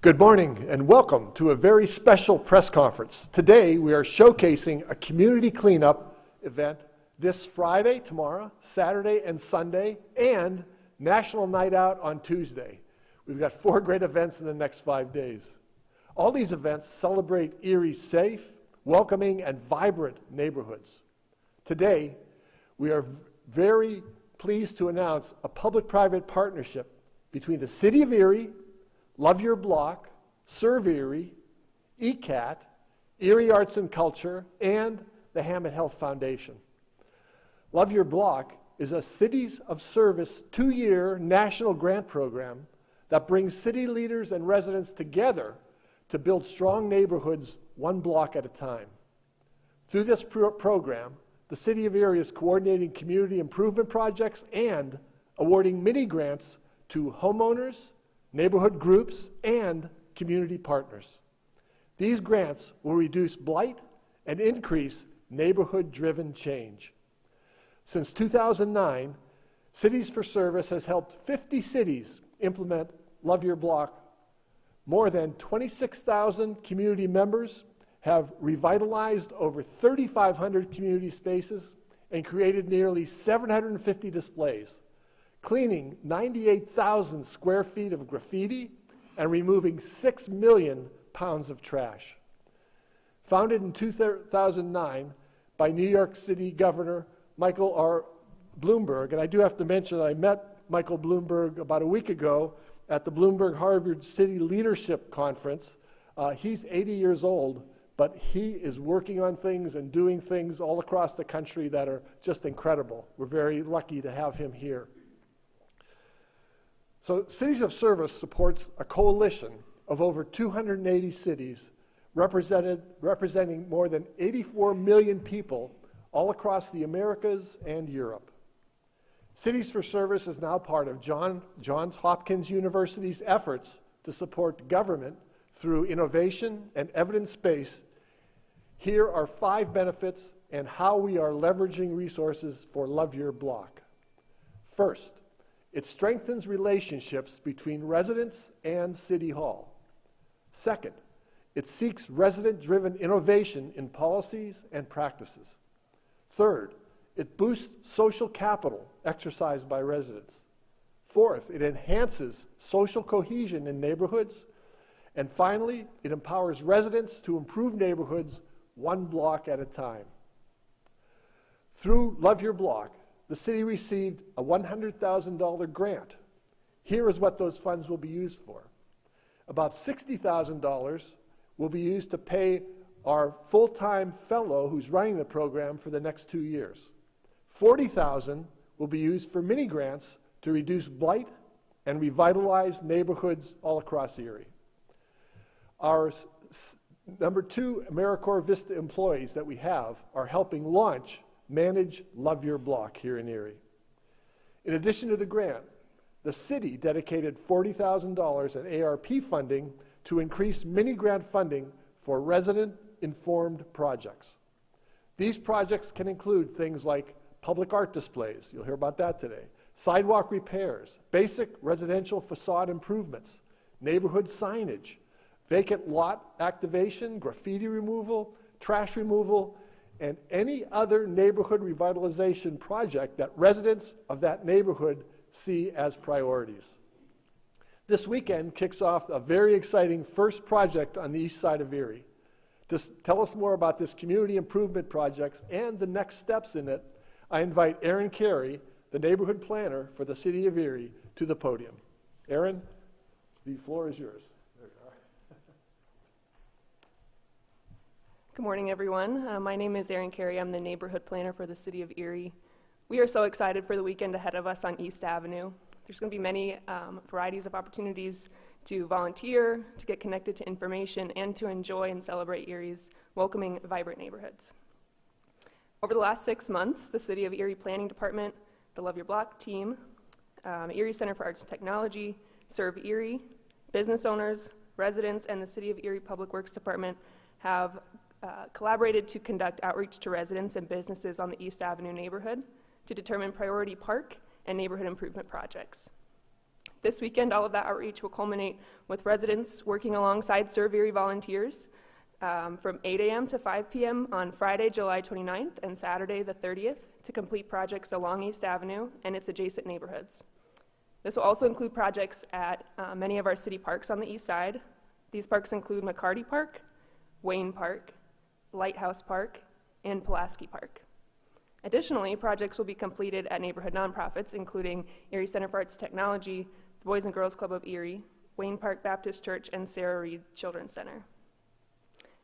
Good morning and welcome to a very special press conference. Today we are showcasing a community cleanup event this Friday, tomorrow, Saturday and Sunday, and National Night Out on Tuesday. We've got 4 great events in the next 5 days. All these events celebrate Erie's safe, welcoming, and vibrant neighborhoods. Today, we are very pleased to announce a public-private partnership between the City of Erie, Love Your Block, Serve Erie, ECAT, Erie Arts and Culture, and the Hammett Health Foundation. Love Your Block is a Cities of Service 2-year national grant program that brings city leaders and residents together to build strong neighborhoods one block at a time. Through this program, the City of Erie is coordinating community improvement projects and awarding mini grants to homeowners, neighborhood groups, and community partners. These grants will reduce blight and increase neighborhood-driven change. Since 2009, Cities for Service has helped 50 cities implement Love Your Block. More than 26,000 community members have revitalized over 3,500 community spaces and created nearly 750 displays, cleaning 98,000 square feet of graffiti and removing 6 million pounds of trash. Founded in 2009 by New York City Governor Michael R. Bloomberg, and I do have to mention I met Michael Bloomberg about a week ago at the Bloomberg-Harvard City Leadership Conference. He's 80 years old, but he is working on things and doing things all across the country that are just incredible. We're very lucky to have him here. So Cities of Service supports a coalition of over 280 cities representing more than 84 million people all across the Americas and Europe. Cities for Service is now part of Johns Hopkins University's efforts to support government through innovation and evidence-based. Here are 5 benefits and how we are leveraging resources for Love Your Block. First, it strengthens relationships between residents and City Hall. Second, it seeks resident-driven innovation in policies and practices. Third, it boosts social capital exercised by residents. Fourth, it enhances social cohesion in neighborhoods. And finally, it empowers residents to improve neighborhoods one block at a time. Through Love Your Block, the city received a $100,000 grant. Here is what those funds will be used for. About $60,000 will be used to pay our full-time fellow who's running the program for the next 2 years. $40,000 will be used for mini grants to reduce blight and revitalize neighborhoods all across Erie. Our number 2 AmeriCorps Vista employees that we have are helping manage Love Your Block here in Erie. In addition to the grant, the city dedicated $40,000 in ARP funding to increase mini grant funding for resident-informed projects. These projects can include things like public art displays, you'll hear about that today, sidewalk repairs, basic residential facade improvements, neighborhood signage, vacant lot activation, graffiti removal, trash removal, and any other neighborhood revitalization project that residents of that neighborhood see as priorities. This weekend kicks off a very exciting first project on the east side of Erie. To tell us more about this community improvement projects and the next steps in it, I invite Aaron Carey, the neighborhood planner for the City of Erie, to the podium. Aaron, the floor is yours. Good morning, everyone. My name is Erin Carey. I'm the neighborhood planner for the City of Erie. We are so excited for the weekend ahead of us on East Avenue. There's going to be many varieties of opportunities to volunteer, to get connected to information, and to enjoy and celebrate Erie's welcoming, vibrant neighborhoods. Over the last 6 months, the City of Erie Planning Department, the Love Your Block team, Erie Center for Arts and Technology, Serve Erie, business owners, residents, and the City of Erie Public Works Department have collaborated to conduct outreach to residents and businesses on the East Avenue neighborhood to determine priority park and neighborhood improvement projects. This weekend, all of that outreach will culminate with residents working alongside Serve Erie volunteers from 8 a.m. to 5 p.m. on Friday, July 29th and Saturday the 30th to complete projects along East Avenue and its adjacent neighborhoods. This will also include projects at many of our city parks on the east side. These parks include McCarty Park, Wayne Park, Lighthouse Park, and Pulaski Park. Additionally, projects will be completed at neighborhood nonprofits, including Erie Center for Arts and Technology, the Boys and Girls Club of Erie, Wayne Park Baptist Church, and Sarah Reed Children's Center.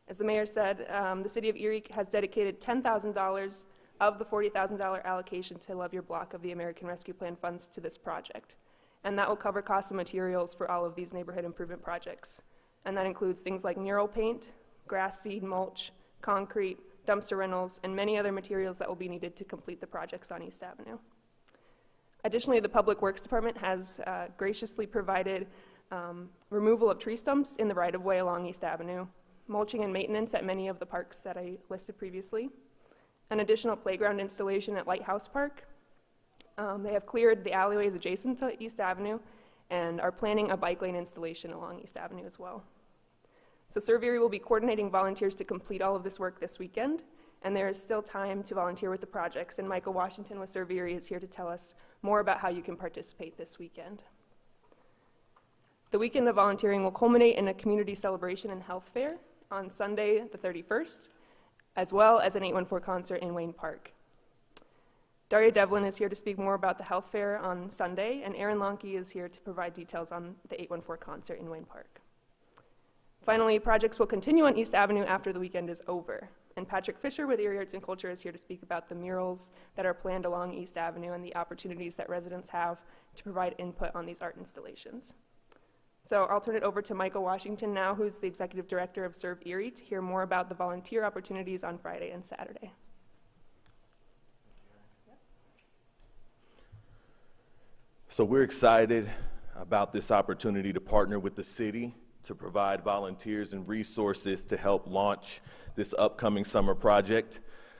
As the mayor said, the city of Erie has dedicated $10,000 of the $40,000 allocation to Love Your Block of the American Rescue Plan funds to this project. And that will cover costs of materials for all of these neighborhood improvement projects. And that includes things like mural paint, grass seed, mulch, concrete, dumpster rentals, and many other materials that will be needed to complete the projects on East Avenue. Additionally, the Public Works Department has graciously provided removal of tree stumps in the right-of-way along East Avenue, mulching and maintenance at many of the parks that I listed previously, an additional playground installation at Lighthouse Park. They have cleared the alleyways adjacent to East Avenue and are planning a bike lane installation along East Avenue as well. So Serve Erie will be coordinating volunteers to complete all of this work this weekend, and there is still time to volunteer with the projects, and Michael Washington with Serve Erie is here to tell us more about how you can participate this weekend. The weekend of volunteering will culminate in a community celebration and health fair on Sunday the 31st, as well as an 814 concert in Wayne Park. Daria Devlin is here to speak more about the health fair on Sunday, and Aaron Lonke is here to provide details on the 814 concert in Wayne Park. Finally, projects will continue on East Avenue after the weekend is over, and Patrick Fisher with Erie Arts and Culture is here to speak about the murals that are planned along East Avenue and the opportunities that residents have to provide input on these art installations. So I'll turn it over to Michael Washington now, who's the Executive Director of Serve Erie, to hear more about the volunteer opportunities on Friday and Saturday. So we're excited about this opportunity to partner with the city to provide volunteers and resources to help launch this upcoming summer project.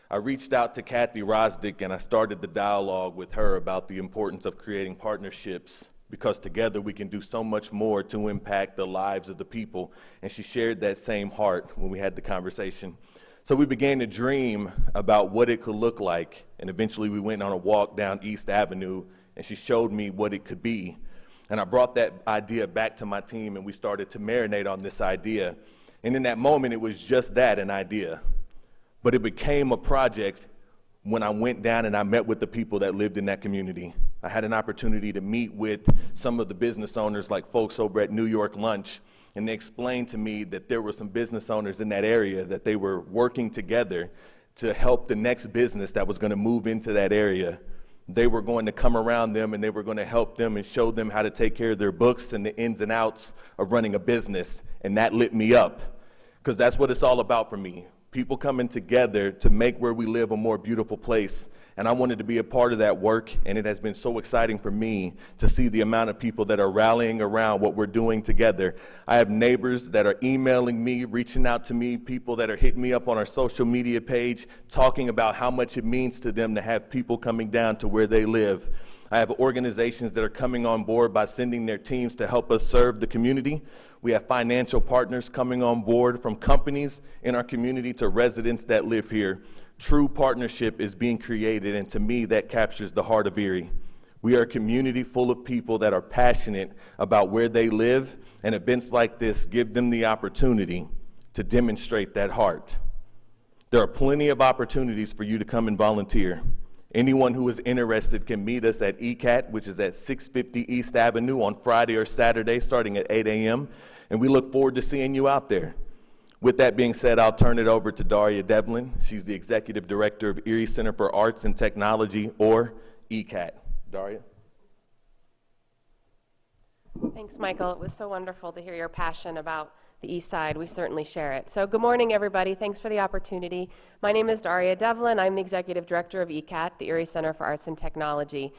I reached out to Kathy Rosdick and I started the dialogue with her about the importance of creating partnerships, because together we can do so much more to impact the lives of the people. And she shared that same heart when we had the conversation. So we began to dream about what it could look like, and eventually we went on a walk down East Avenue and she showed me what it could be. And I brought that idea back to my team and we started to marinate on this idea. And in that moment, it was just that, an idea. But it became a project when I went down and I met with the people that lived in that community. I had an opportunity to meet with some of the business owners, like folks over at New York Lunch, and they explained to me that there were some business owners in that area that they were working together to help the next business that was going to move into that area. They were going to come around them and they were going to help them and show them how to take care of their books and the ins and outs of running a business. And that lit me up, because that's what it's all about for me. People coming together to make where we live a more beautiful place. And I wanted to be a part of that work, and it has been so exciting for me to see the amount of people that are rallying around what we're doing together. I have neighbors that are emailing me, reaching out to me, people that are hitting me up on our social media page, talking about how much it means to them to have people coming down to where they live. I have organizations that are coming on board by sending their teams to help us serve the community. We have financial partners coming on board, from companies in our community to residents that live here. True partnership is being created, and to me, that captures the heart of Erie. We are a community full of people that are passionate about where they live, and events like this give them the opportunity to demonstrate that heart. There are plenty of opportunities for you to come and volunteer. Anyone who is interested can meet us at ECAT, which is at 650 East Avenue on Friday or Saturday starting at 8 a.m., and we look forward to seeing you out there. With that being said, I'll turn it over to Daria Devlin. She's the Executive Director of Erie Center for Arts and Technology, or ECAT. Daria? Thanks, Michael. It was so wonderful to hear your passion about the East Side. We certainly share it. So good morning, everybody. Thanks for the opportunity. My name is Daria Devlin. I'm the Executive Director of ECAT, the Erie Center for Arts and Technology.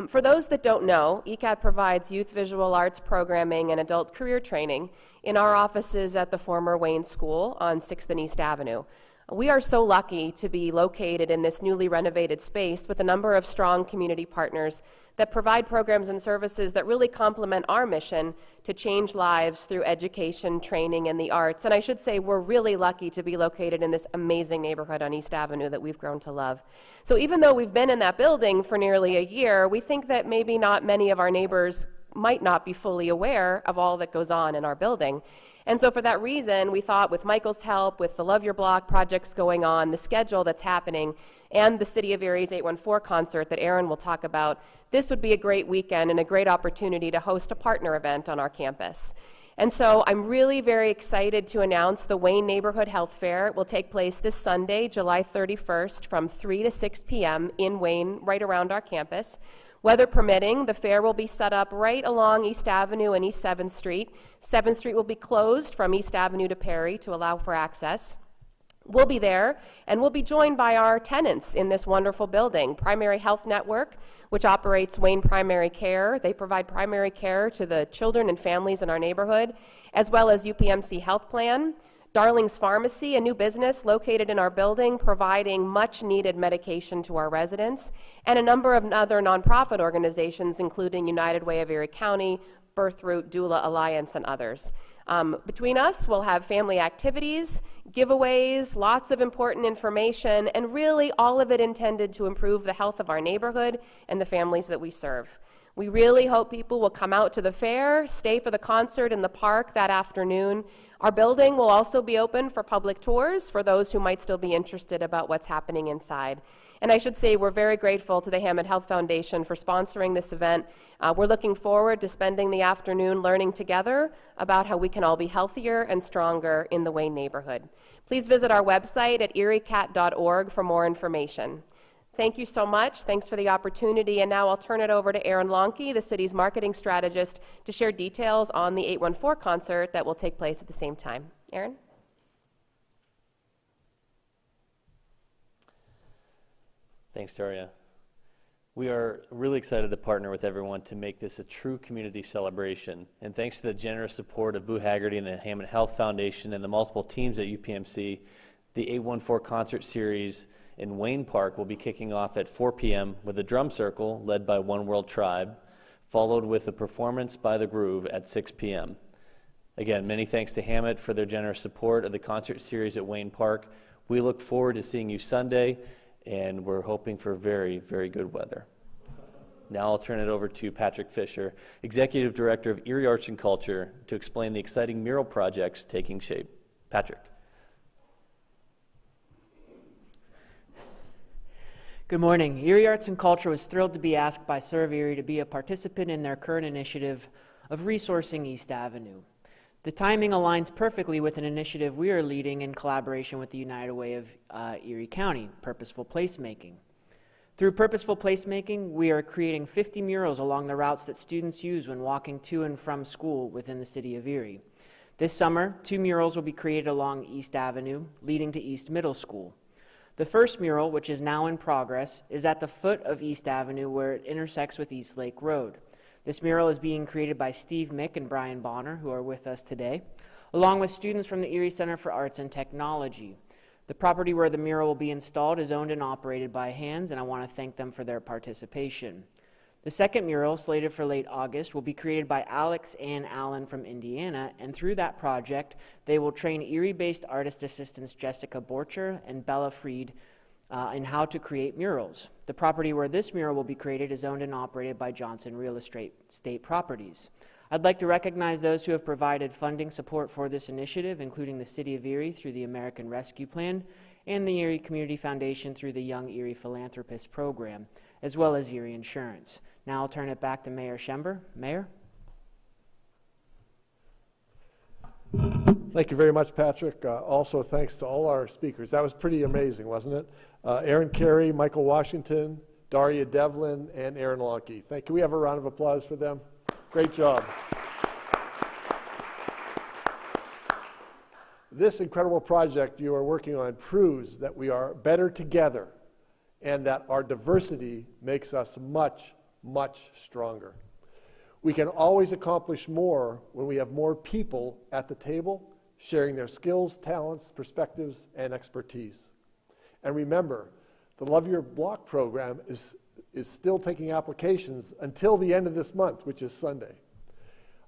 For those that don't know, ECAT provides youth visual arts programming and adult career training in our offices at the former Wayne School on 6th and East Avenue. We are so lucky to be located in this newly renovated space with a number of strong community partners that provide programs and services that really complement our mission to change lives through education, training, and the arts. And I should say we're really lucky to be located in this amazing neighborhood on East Avenue that we've grown to love. So even though we've been in that building for nearly a year, we think that maybe not many of our neighbors might not be fully aware of all that goes on in our building. And so for that reason, we thought with Michael's help, with the Love Your Block projects going on, the schedule that's happening, and the City of Erie's 814 concert that Aaron will talk about, this would be a great weekend and a great opportunity to host a partner event on our campus. And so I'm really very excited to announce the Wayne Neighborhood Health Fair. It will take place this Sunday, July 31st, from 3 to 6 p.m. in Wayne, right around our campus. Weather permitting, the fair will be set up right along East Avenue and East 7th Street. 7th Street will be closed from East Avenue to Perry to allow for access. We'll be there, and we'll be joined by our tenants in this wonderful building. Primary Health Network, which operates Wayne Primary Care. They provide primary care to the children and families in our neighborhood, as well as UPMC Health Plan. Darling's Pharmacy, a new business located in our building, providing much-needed medication to our residents, and a number of other nonprofit organizations, including United Way of Erie County, Birthroot, Doula Alliance, and others. Between us, we'll have family activities, giveaways, lots of important information, and really all of it intended to improve the health of our neighborhood and the families that we serve. We really hope people will come out to the fair, stay for the concert in the park that afternoon. Our building will also be open for public tours for those who might still be interested about what's happening inside. And I should say we're very grateful to the Hammond Health Foundation for sponsoring this event. We're looking forward to spending the afternoon learning together about how we can all be healthier and stronger in the Wayne neighborhood. Please visit our website at eriecat.org for more information. Thank you so much. Thanks for the opportunity. And now I'll turn it over to Aaron Lonke, the city's marketing strategist, to share details on the 814 concert that will take place at the same time. Aaron? Thanks, Daria. We are really excited to partner with everyone to make this a true community celebration. And thanks to the generous support of Boo Haggerty and the Hammond Health Foundation and the multiple teams at UPMC, the 814 concert series in Wayne Park will be kicking off at 4 p.m. with a drum circle led by One World Tribe, followed with a performance by The Groove at 6 p.m. Again, many thanks to Hammett for their generous support of the concert series at Wayne Park. We look forward to seeing you Sunday, and we're hoping for very, very good weather. Now I'll turn it over to Patrick Fisher, Executive Director of Erie Arts and Culture, to explain the exciting mural projects taking shape. Patrick. Good morning. Erie Arts and Culture was thrilled to be asked by Serve Erie to be a participant in their current initiative of resourcing East Avenue. The timing aligns perfectly with an initiative we are leading in collaboration with the United Way of Erie County, Purposeful Placemaking. Through Purposeful Placemaking, we are creating 50 murals along the routes that students use when walking to and from school within the city of Erie. This summer, 2 murals will be created along East Avenue, leading to East Middle School. The first mural, which is now in progress, is at the foot of East Avenue where it intersects with East Lake Road. This mural is being created by Steve Mick and Brian Bonner, who are with us today, along with students from the Erie Center for Arts and Technology. The property where the mural will be installed is owned and operated by Hands, and I want to thank them for their participation. The second mural, slated for late August, will be created by Alex Ann Allen from Indiana, and through that project, they will train Erie-based artist assistants Jessica Borcher and Bella Freed in how to create murals. The property where this mural will be created is owned and operated by Johnson Real Estate Properties. I'd like to recognize those who have provided funding support for this initiative, including the City of Erie through the American Rescue Plan and the Erie Community Foundation through the Young Erie Philanthropist Program, as well as Erie Insurance. Now I'll turn it back to Mayor Schember. Mayor? Thank you very much, Patrick. Also, thanks to all our speakers. That was pretty amazing, wasn't it? Aaron Carey, Michael Washington, Daria Devlin, and Aaron Lonke. Can we have a round of applause for them? Great job. This incredible project you are working on proves that we are better together and that our diversity makes us much, much stronger. We can always accomplish more when we have more people at the table sharing their skills, talents, perspectives, and expertise. And remember, the Love Your Block program is still taking applications until the end of this month, which is Sunday.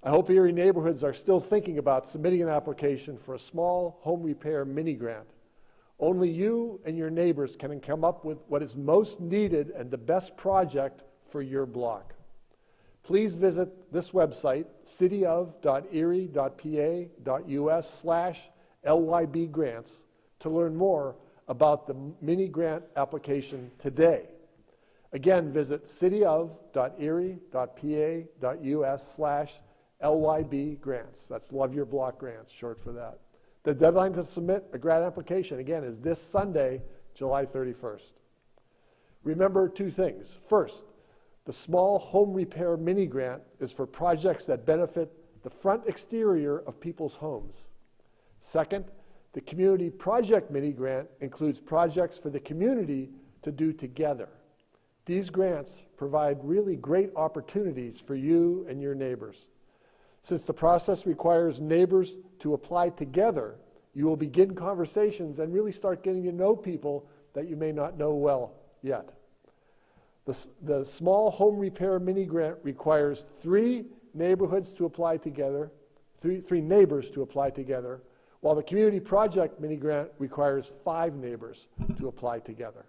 I hope Erie neighborhoods are still thinking about submitting an application for a small home repair mini grant. Only you and your neighbors can come up with what is most needed and the best project for your block. Please visit this website, cityof.erie.pa.us/LYB grants, to learn more about the mini grant application today. Again, visit cityof.erie.pa.us/LYB grants. That's Love Your Block grants, short for that. The deadline to submit a grant application, again, is this Sunday, July 31st. Remember two things. First, the small home repair mini grant is for projects that benefit the front exterior of people's homes. Second, the community project mini grant includes projects for the community to do together. These grants provide really great opportunities for you and your neighbors. Since the process requires neighbors to apply together, you will begin conversations and really start getting to know people that you may not know well yet. The small home repair mini grant requires three neighborhoods to apply together, three neighbors to apply together, while the community project mini grant requires 5 neighbors to apply together.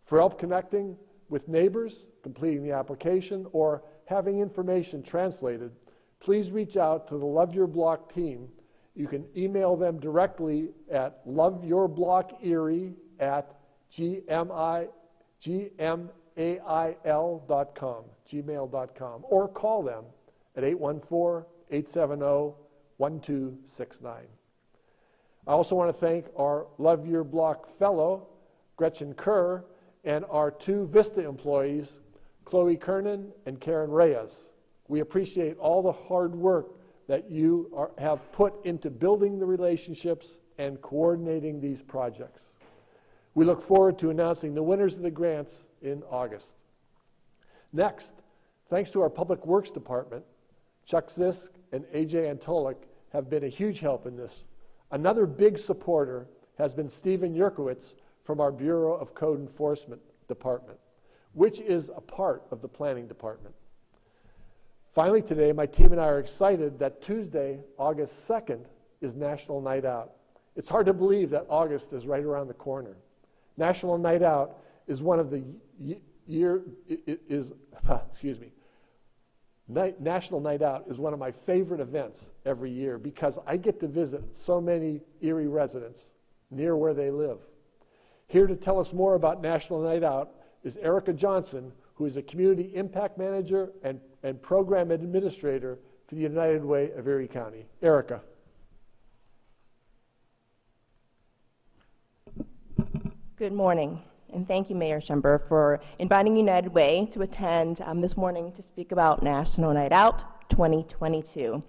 For help connecting with neighbors, completing the application, or having information translated, please reach out to the Love Your Block team. You can email them directly at loveyourblockerie@gmail.com, or call them at 814-870-1269. I also want to thank our Love Your Block fellow, Gretchen Kerr, and our 2 Vista employees, Chloe Kernan and Karen Reyes. We appreciate all the hard work that you have put into building the relationships and coordinating these projects. We look forward to announcing the winners of the grants in August. Next, thanks to our Public Works Department, Chuck Zisk and AJ Antolik have been a huge help in this. Another big supporter has been Stephen Yurkowitz from our Bureau of Code Enforcement Department, which is a part of the Planning Department. Finally today, my team and I are excited that Tuesday, August 2nd, is National Night Out. It's hard to believe that August is right around the corner. National Night Out is one of the National Night Out is one of my favorite events every year because I get to visit so many Erie residents near where they live. Here to tell us more about National Night Out is Erica Johnson, who is a Community Impact Manager and Program Administrator for the United Way of Erie County. Erica. Good morning, and thank you, Mayor Schember, for inviting United Way to attend this morning to speak about National Night Out 2022.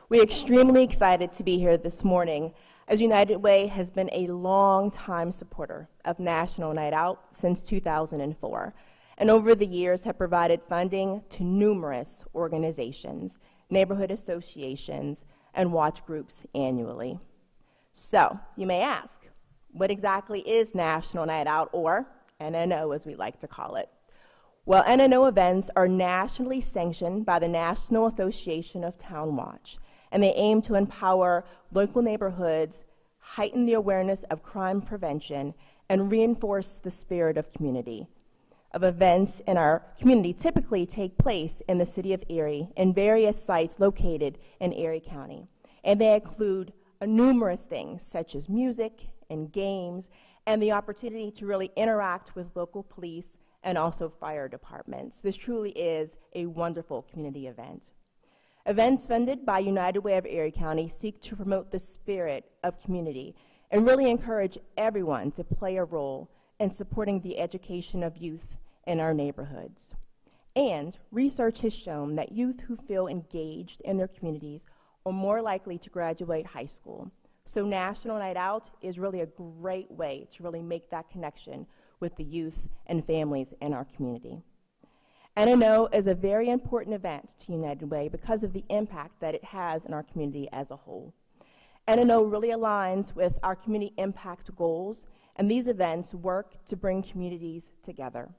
We're extremely excited to be here this morning, as United Way has been a long-time supporter of National Night Out since 2004, and over the years have provided funding to numerous organizations, neighborhood associations, and watch groups annually. So, you may ask, what exactly is National Night Out, or NNO as we like to call it? Well, NNO events are nationally sanctioned by the National Association of Town Watch, and they aim to empower local neighborhoods, heighten the awareness of crime prevention, and reinforce the spirit of community. Events in our community typically take place in the city of Erie in various sites located in Erie County, and they include numerous things such as music and games and the opportunity to really interact with local police and also fire departments. This truly is a wonderful community event. Events funded by United Way of Erie County seek to promote the spirit of community and really encourage everyone to play a role in supporting the education of youth in our neighborhoods. And research has shown that youth who feel engaged in their communities are more likely to graduate high school. So National Night Out is really a great way to really make that connection with the youth and families in our community. NNO is a very important event to United Way because of the impact that it has in our community as a whole. NNO really aligns with our community impact goals, and these events work to bring communities together.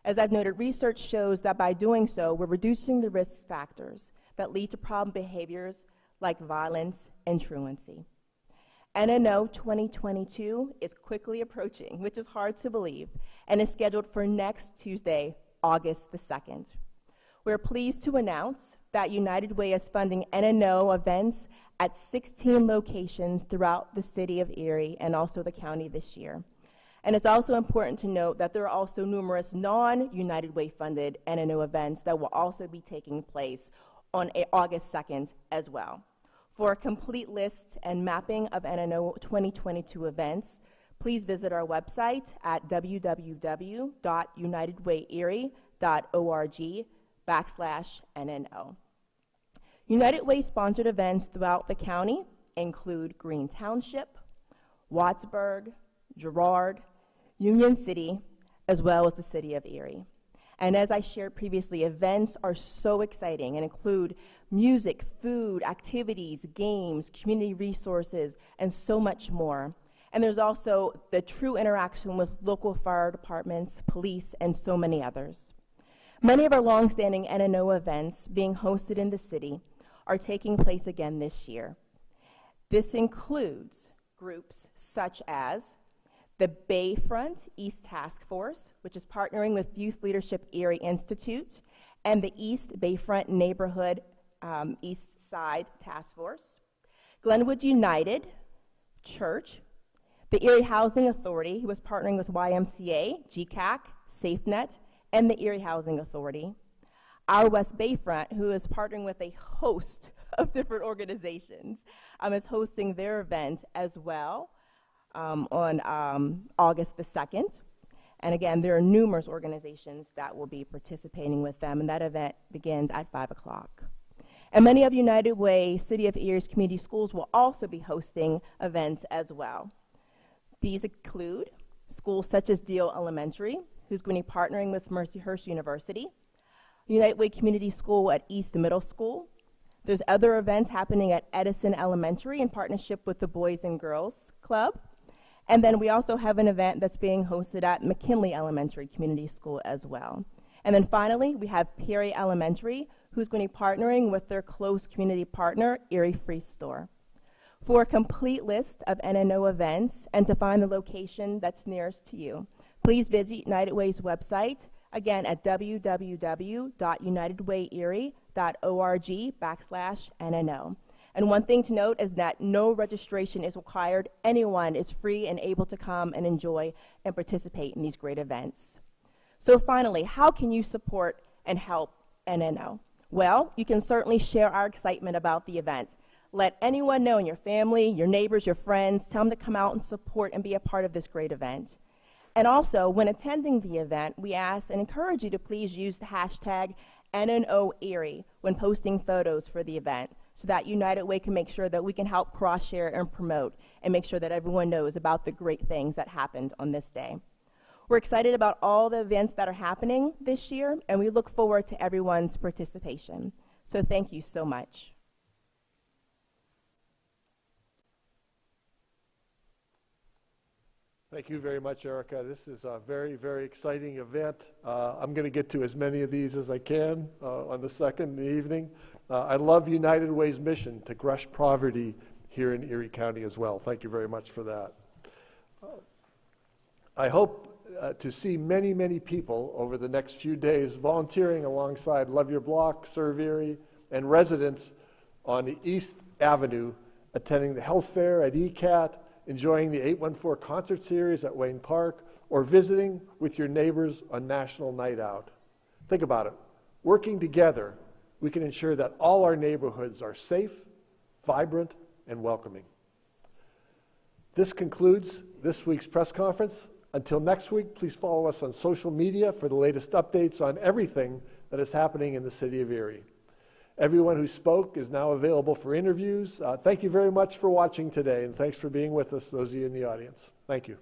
As I've noted, research shows that by doing so, we're reducing the risk factors that lead to problem behaviors like violence and truancy. NNO 2022 is quickly approaching, which is hard to believe, and is scheduled for next Tuesday, August the 2nd. We're pleased to announce that United Way is funding NNO events at 16 locations throughout the city of Erie and also the county this year. And it's also important to note that there are also numerous non-United Way funded NNO events that will also be taking place on August 2nd as well. For a complete list and mapping of NNO 2022 events, please visit our website at www.unitedwayerie.org/NNO. United Way sponsored events throughout the county include Green Township, Wattsburg, Girard, Union City, as well as the city of Erie. And as I shared previously, events are so exciting and include music, food, activities, games, community resources, and so much more. And there's also the true interaction with local fire departments, police, and so many others. Many of our longstanding NNO events being hosted in the city are taking place again this year. This includes groups such as the Bayfront East Task Force, which is partnering with Youth Leadership Erie Institute, and the East Bayfront Neighborhood East Side Task Force, Glenwood United Church, the Erie Housing Authority, who is partnering with YMCA, GCAC, SafeNet, and the Erie Housing Authority, our West Bayfront, who is partnering with a host of different organizations, is hosting their event as well on August the 2nd. And again, there are numerous organizations that will be participating with them, and that event begins at 5 o'clock. And many of United Way City of Erie's community schools will also be hosting events as well. These include schools such as Deal Elementary, who's going to be partnering with Mercyhurst University, United Way Community School at East Middle School. There's other events happening at Edison Elementary in partnership with the Boys and Girls Club. And then we also have an event that's being hosted at McKinley Elementary Community School as well. And then finally, we have Perry Elementary, who's going to be partnering with their close community partner, Erie Free Store. For a complete list of NNO events and to find the location that's nearest to you, please visit United Way's website, again at www.unitedwayerie.org/NNO. And one thing to note is that no registration is required. Anyone is free and able to come and enjoy and participate in these great events. So finally, how can you support and help NNO? Well, you can certainly share our excitement about the event. Let anyone know in your family, your neighbors, your friends, tell them to come out and support and be a part of this great event. And also, when attending the event, we ask and encourage you to please use the hashtag NNOErie when posting photos for the event, so that United Way can make sure that we can help cross-share and promote and make sure that everyone knows about the great things that happened on this day. We're excited about all the events that are happening this year, and we look forward to everyone's participation. So thank you so much. Thank you very much, Erica. This is a very, very exciting event. I'm going to get to as many of these as I can on the 2nd in the evening. I love United Way's mission to crush poverty here in Erie County as well. Thank you very much for that. I hope to see many, many people over the next few days volunteering alongside Love Your Block, Serve Erie, and residents on the East Avenue, attending the health fair at ECAT, enjoying the 814 concert series at Wayne Park, or visiting with your neighbors on National Night Out. Think about it. Working together, we can ensure that all our neighborhoods are safe, vibrant, and welcoming. This concludes this week's press conference. Until next week, please follow us on social media for the latest updates on everything that is happening in the city of Erie. Everyone who spoke is now available for interviews. Thank you very much for watching today, and thanks for being with us, those of you in the audience. Thank you.